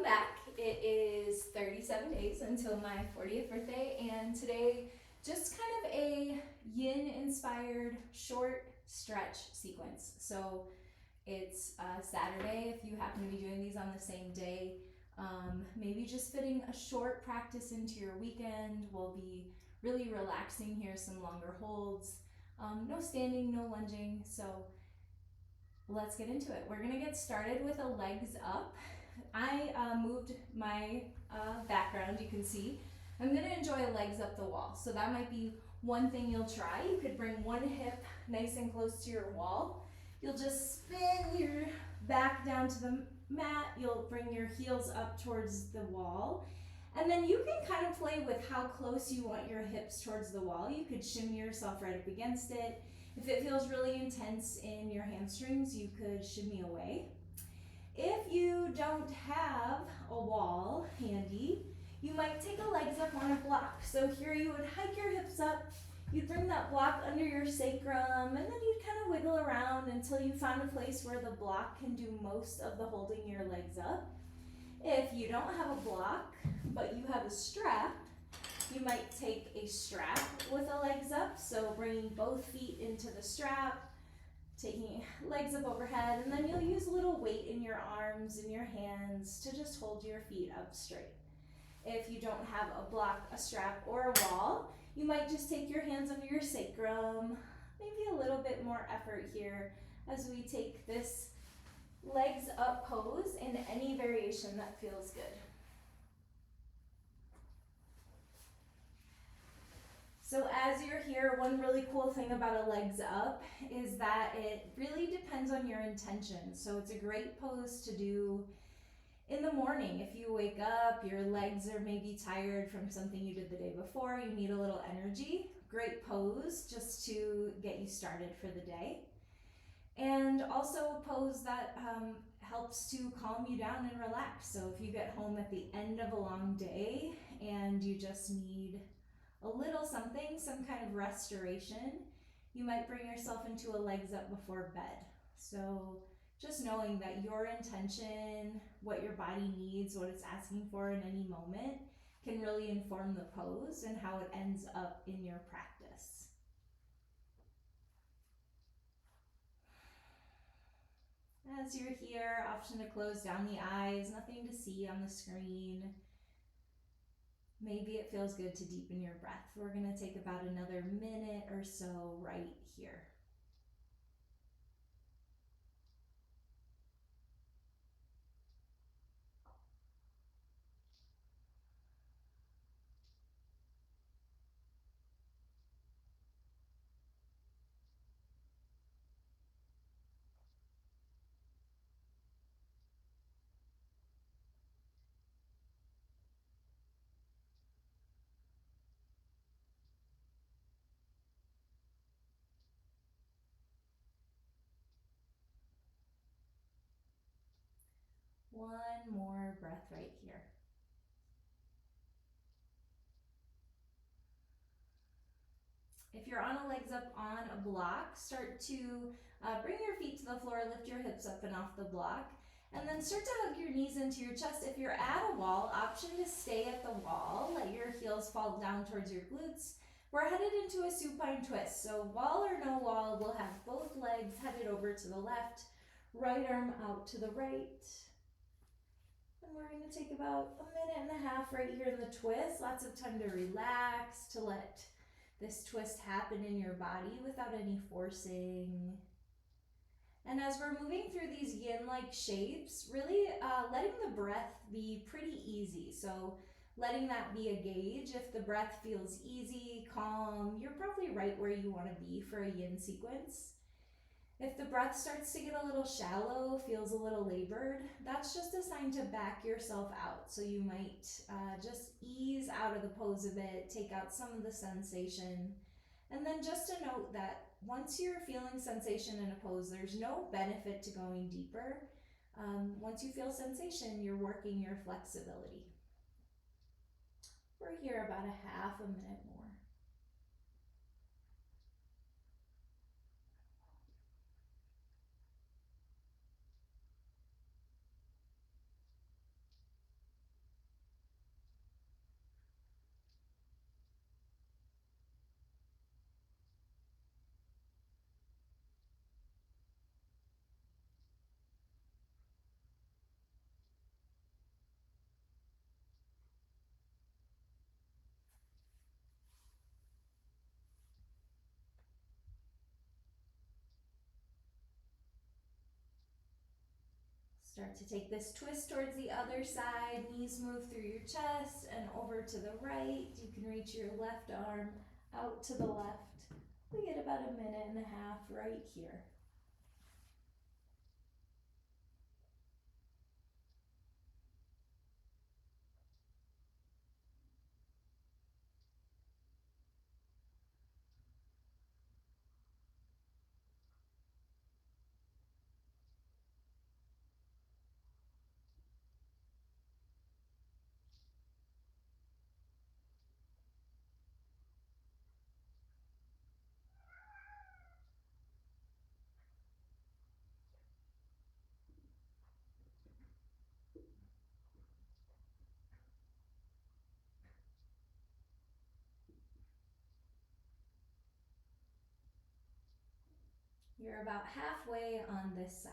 back. It is 37 days until my 40th birthday, and today just kind of a yin inspired short stretch sequence. So it's Saturday if you happen to be doing these on the same day. Maybe just fitting a short practice into your weekend. We'll be really relaxing here, some longer holds. No standing, no lunging. So let's get into it. We're gonna get started with a legs up. I moved my background, you can see. I'm gonna enjoy legs up the wall. So that might be one thing you'll try. You could bring one hip nice and close to your wall. You'll just spin your back down to the mat. You'll bring your heels up towards the wall. And then you can kind of play with how close you want your hips towards the wall. You could shimmy yourself right up against it. If it feels really intense in your hamstrings, you could shimmy away. If you don't have a wall handy, you might take a legs up on a block. So here you would hike your hips up, you'd bring that block under your sacrum, and then you'd kind of wiggle around until you found a place where the block can do most of the holding your legs up. If you don't have a block, but you have a strap, you might take a strap with a legs up, so bringing both feet into the strap, taking legs up overhead, and then you'll use a little weight in your arms and your hands to just hold your feet up straight. If you don't have a block, a strap, or a wall, you might just take your hands under your sacrum, maybe a little bit more effort here as we take this legs up pose in any variation that feels good. So as you're here, one really cool thing about a legs up is that it really depends on your intention. So it's a great pose to do in the morning. If you wake up, your legs are maybe tired from something you did the day before, you need a little energy. Great pose just to get you started for the day. And also a pose that helps to calm you down and relax. So if you get home at the end of a long day and you just need a little something, some kind of restoration, you might bring yourself into a legs up before bed. So just knowing that your intention, what your body needs, what it's asking for in any moment can really inform the pose and how it ends up in your practice. As you're here, option to close down the eyes, nothing to see on the screen. Maybe it feels good to deepen your breath. We're going to take about another minute or so right here. One more breath right here. If you're on a legs up on a block, start to bring your feet to the floor, lift your hips up and off the block, and then start to hug your knees into your chest. If you're at a wall, option to stay at the wall, let your heels fall down towards your glutes. We're headed into a supine twist, so wall or no wall, we'll have both legs headed over to the left, right arm out to the right. And we're going to take about a minute and a half right here in the twist. Lots of time to relax, to let this twist happen in your body without any forcing. And as we're moving through these yin-like shapes, really letting the breath be pretty easy. So letting that be a gauge. If the breath feels easy, calm, you're probably right where you want to be for a yin sequence. If the breath starts to get a little shallow, feels a little labored, that's just a sign to back yourself out. So you might just ease out of the pose a bit, take out some of the sensation. And then just a note that once you're feeling sensation in a pose, there's no benefit to going deeper. Once you feel sensation, you're working your flexibility. We're here about a half a minute more. Start to take this twist towards the other side. Knees move through your chest and over to the right. You can reach your left arm out to the left. We get about a minute and a half right here. You're about halfway on this side.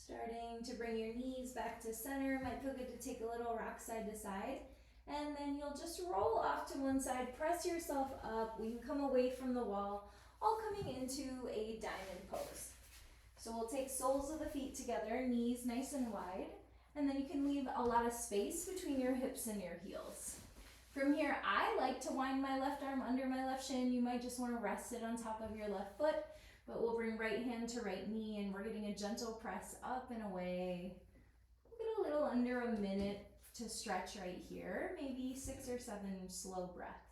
Starting to bring your knees back to center. Might feel good to take a little rock side to side. And then you'll just roll off to one side, press yourself up. We can come away from the wall, all coming into a diamond pose. So we'll take soles of the feet together, knees nice and wide, and then you can leave a lot of space between your hips and your heels. From here, I like to wind my left arm under my left shin. You might just want to rest it on top of your left foot, but we'll bring right hand to right knee, and we're getting a gentle press up and away. We'll get a little under a minute to stretch right here, maybe 6 or 7 slow breaths.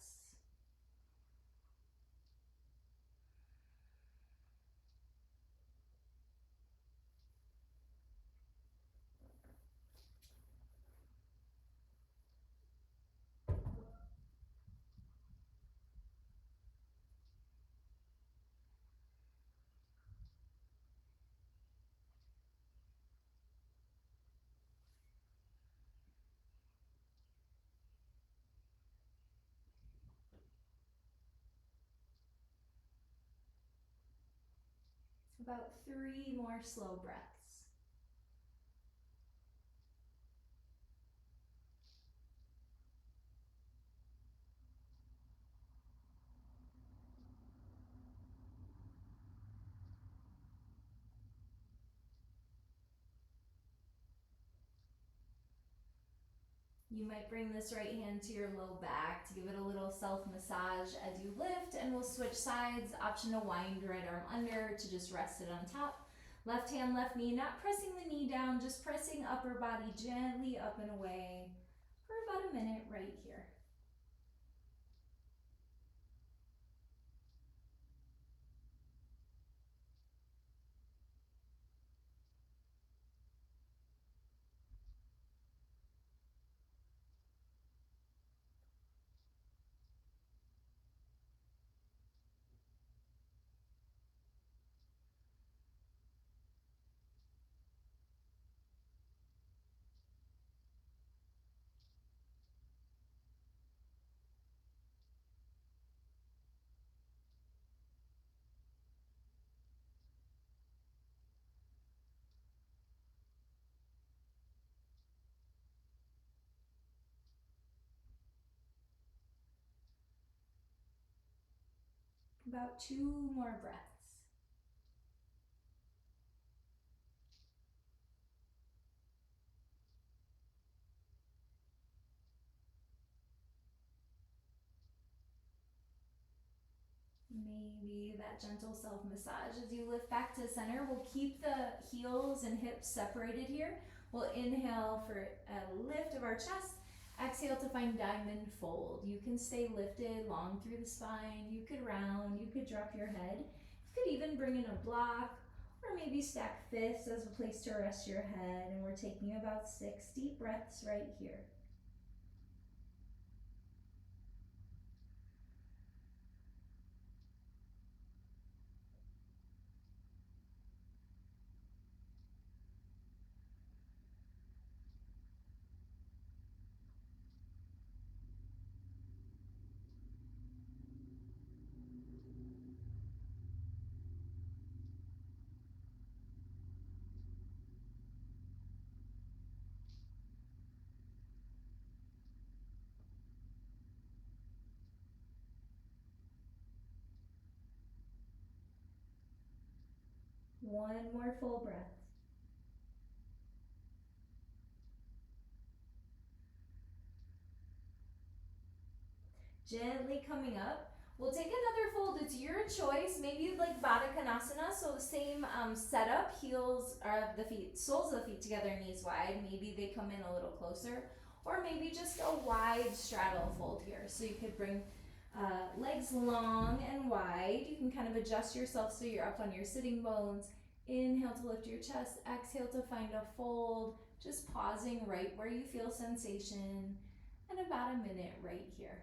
About 3 more slow breaths. You might bring this right hand to your low back to give it a little self-massage as you lift, and we'll switch sides. Option to wind right arm under to just rest it on top. Left hand, left knee, not pressing the knee down, just pressing upper body gently up and away for about a minute right here. About 2 more breaths. Maybe that gentle self-massage as you lift back to center. We'll keep the heels and hips separated here. We'll inhale for a lift of our chest. Exhale to find diamond fold. You can stay lifted long through the spine. You could round, you could drop your head. You could even bring in a block, or maybe stack fists as a place to rest your head. And we're taking about 6 deep breaths right here. One more full breath. Gently coming up. We'll take another fold. It's your choice. Maybe you'd like Baddha Konasana, so the same setup, heels of the feet, soles of the feet together, knees wide. Maybe they come in a little closer, or maybe just a wide straddle fold here. So you could bring legs long and wide. You can kind of adjust yourself so you're up on your sitting bones. Inhale to lift your chest. Exhale to find a fold. Just pausing right where you feel sensation. And about a minute right here.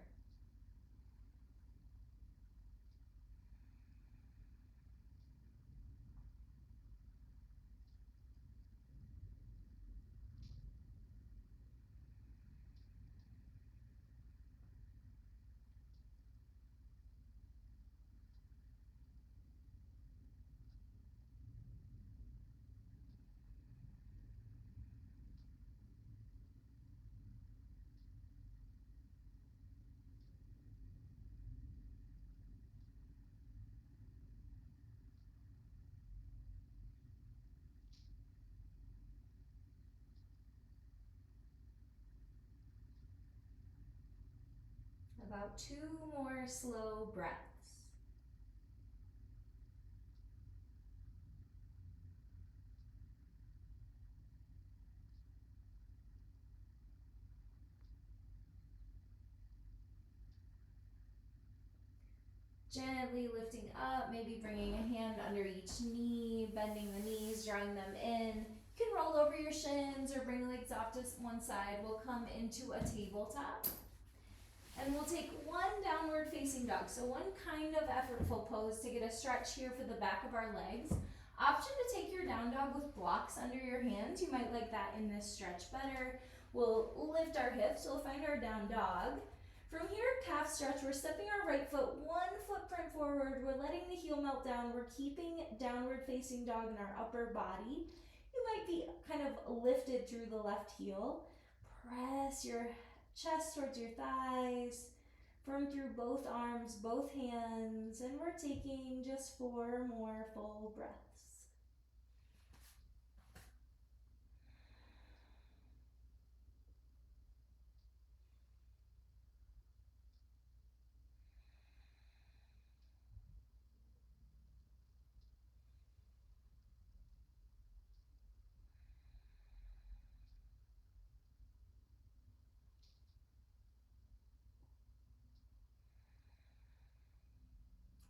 About 2 more slow breaths. Gently lifting up, maybe bringing a hand under each knee, bending the knees, drawing them in. You can roll over your shins or bring legs off to one side. We'll come into a tabletop. And we'll take one downward facing dog. So one kind of effortful pose to get a stretch here for the back of our legs. Option to take your down dog with blocks under your hands. You might like that in this stretch better. We'll lift our hips. We'll find our down dog. From here, calf stretch. We're stepping our right foot 1 footprint forward. We're letting the heel melt down. We're keeping downward facing dog in our upper body. You might be kind of lifted through the left heel. Press your chest towards your thighs, firm through both arms, both hands, and we're taking just 4 more full breaths.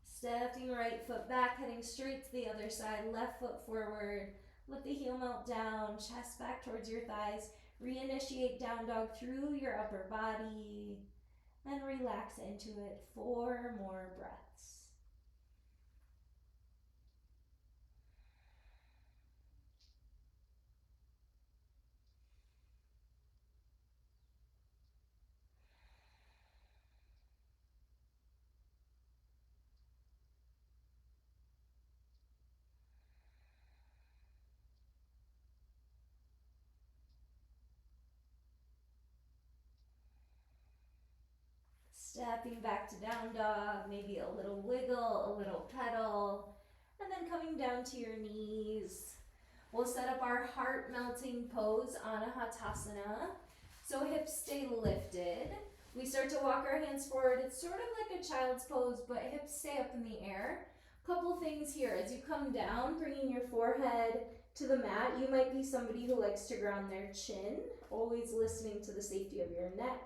Stepping right foot back, heading straight to the other side, left foot forward. Let the heel melt down, chest back towards your thighs. Reinitiate down dog through your upper body and relax into it. 4 more breaths. Stepping back to down dog, maybe a little wiggle, a little pedal, and then coming down to your knees. We'll set up our heart melting pose, Anahatasana. So hips stay lifted. We start to walk our hands forward. It's sort of like a child's pose, but hips stay up in the air. Couple things here. As you come down, bringing your forehead to the mat. You might be somebody who likes to ground their chin, always listening to the safety of your neck.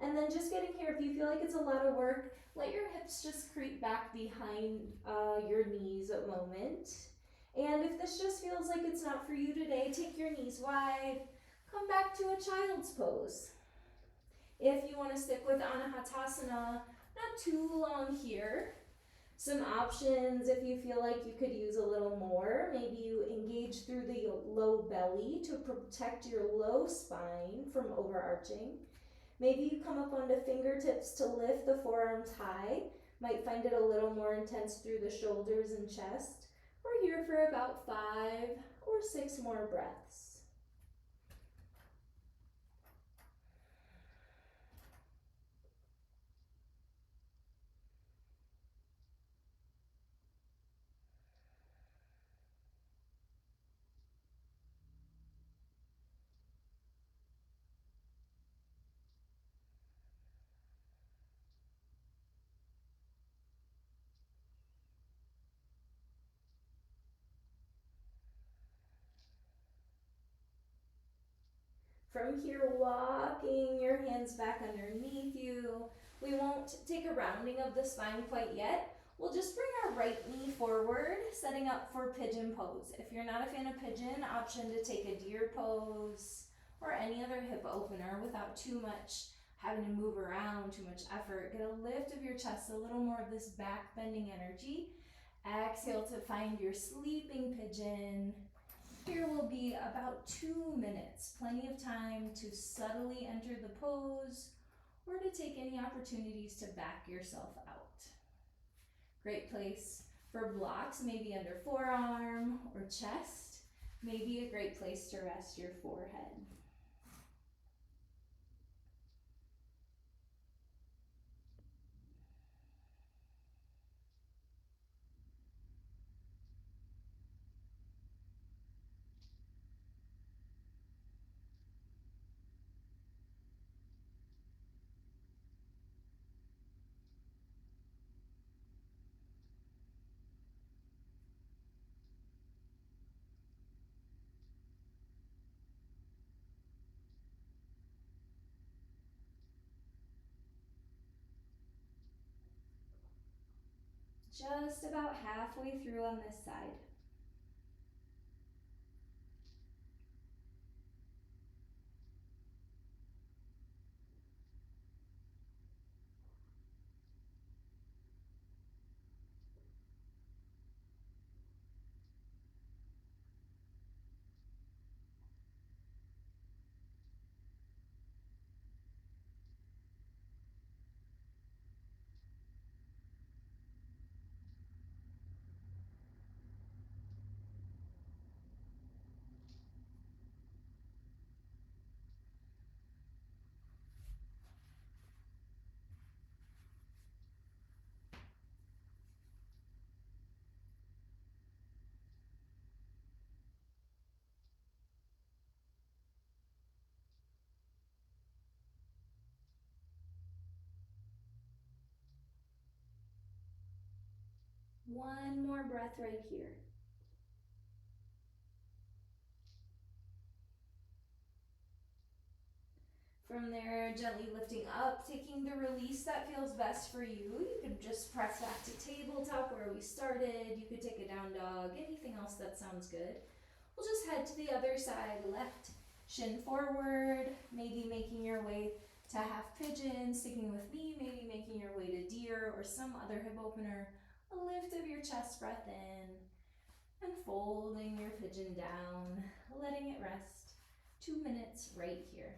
And then just getting here, if you feel like it's a lot of work, let your hips just creep back behind your knees a moment. And if this just feels like it's not for you today, take your knees wide, come back to a child's pose. If you want to stick with Anahatasana, not too long here. Some options if you feel like you could use a little more. Maybe you engage through the low belly to protect your low spine from overarching. Maybe you come up onto fingertips to lift the forearms high. Might find it a little more intense through the shoulders and chest. We're here for about 5 or 6 more breaths. From here, walking your hands back underneath you. We won't take a rounding of the spine quite yet. We'll just bring our right knee forward, setting up for pigeon pose. If you're not a fan of pigeon, option to take a deer pose or any other hip opener without too much having to move around, too much effort. Get a lift of your chest, a little more of this back bending energy. Exhale to find your sleeping pigeon. Here will be about 2 minutes, plenty of time to subtly enter the pose or to take any opportunities to back yourself out. Great place for blocks, maybe under forearm or chest, maybe a great place to rest your forehead. Just about halfway through on this side. One more breath right here. From there, gently lifting up, taking the release that feels best for you. You could just press back to tabletop where we started. You could take a down dog, anything else that sounds good. We'll just head to the other side, left shin forward, maybe making your way to half pigeon, sticking with me, maybe making your way to deer or some other hip opener. A lift of your chest breath in and folding your pigeon down, letting it rest. 2 minutes right here.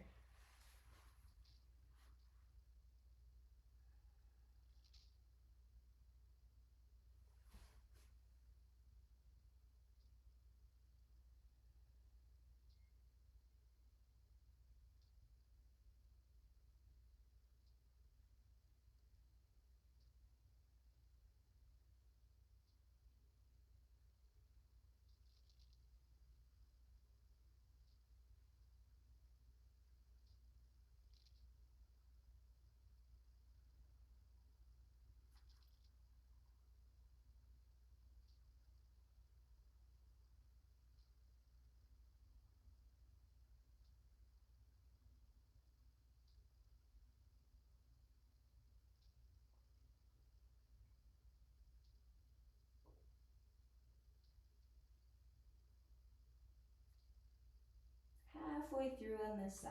halfway through on this side.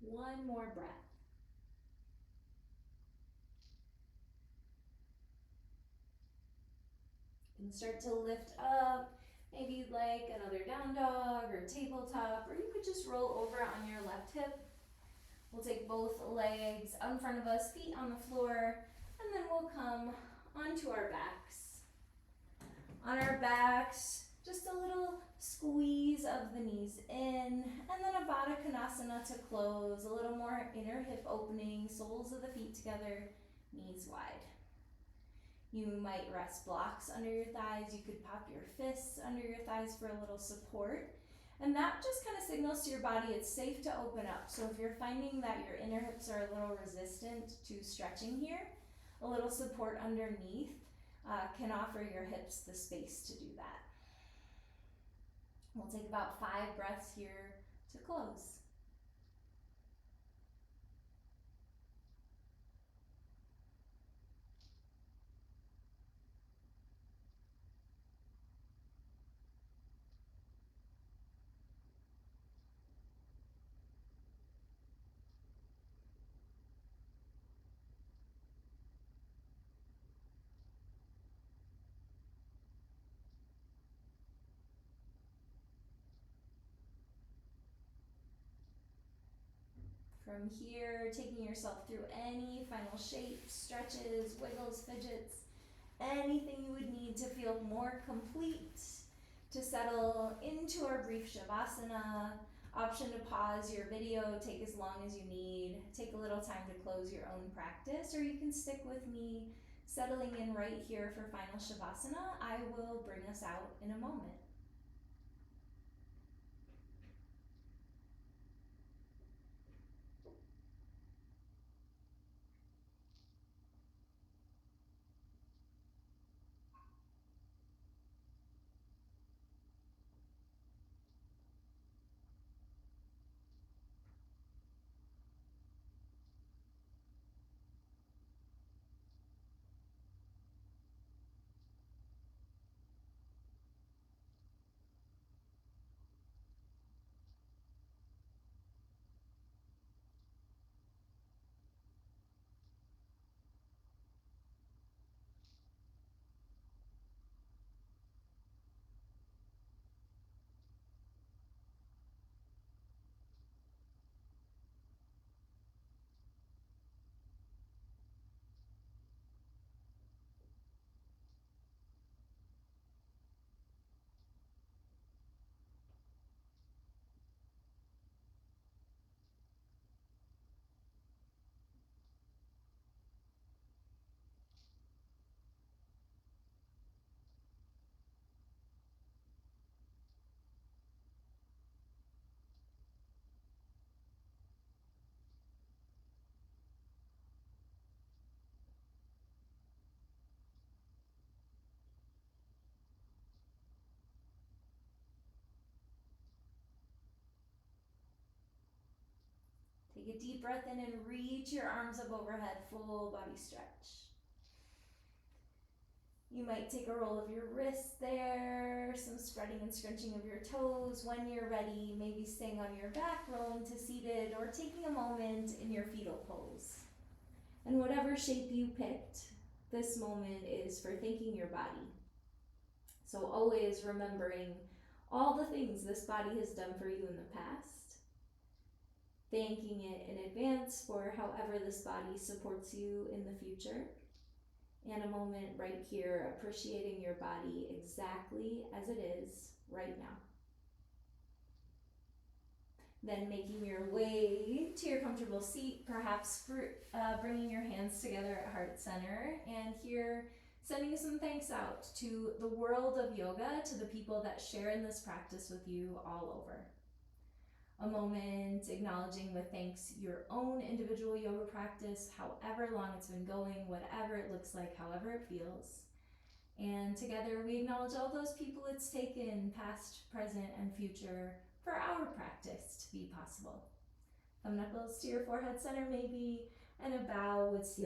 One more breath. You can start to lift up. Maybe you'd like another down dog or tabletop, or you could just roll over on your left hip. We'll take both legs out in front of us, feet on the floor, and then we'll come onto our backs. On our backs, just a little squeeze of the knees in, and then a Baddha Konasana to close. A little more inner hip opening, soles of the feet together, knees wide. You might rest blocks under your thighs. You could pop your fists under your thighs for a little support. And that just kind of signals to your body it's safe to open up. So if you're finding that your inner hips are a little resistant to stretching here, a little support underneath can offer your hips the space to do that. We'll take about 5 breaths here to close. From here, taking yourself through any final shapes, stretches, wiggles, fidgets, anything you would need to feel more complete, to settle into our brief Shavasana. Option to pause your video, take as long as you need, take a little time to close your own practice, or you can stick with me, settling in right here for final Shavasana. I will bring us out in a moment. Take a deep breath in and reach your arms up overhead, full body stretch. You might take a roll of your wrists there, some spreading and scrunching of your toes. When you're ready, maybe staying on your back, rolling to seated, or taking a moment in your fetal pose. And whatever shape you picked, this moment is for thanking your body. So always remembering all the things this body has done for you in the past. thanking it in advance for however this body supports you in the future. And a moment right here, appreciating your body exactly as it is right now. Then making your way to your comfortable seat, perhaps bringing your hands together at heart center, and here sending some thanks out to the world of yoga, to the people that share in this practice with you all over. A moment acknowledging with thanks your own individual yoga practice, however long it's been going, whatever it looks like, however it feels. And together we acknowledge all those people it's taken, past, present, and future, for our practice to be possible. Thumb knuckles to your forehead center maybe, and a bow with steel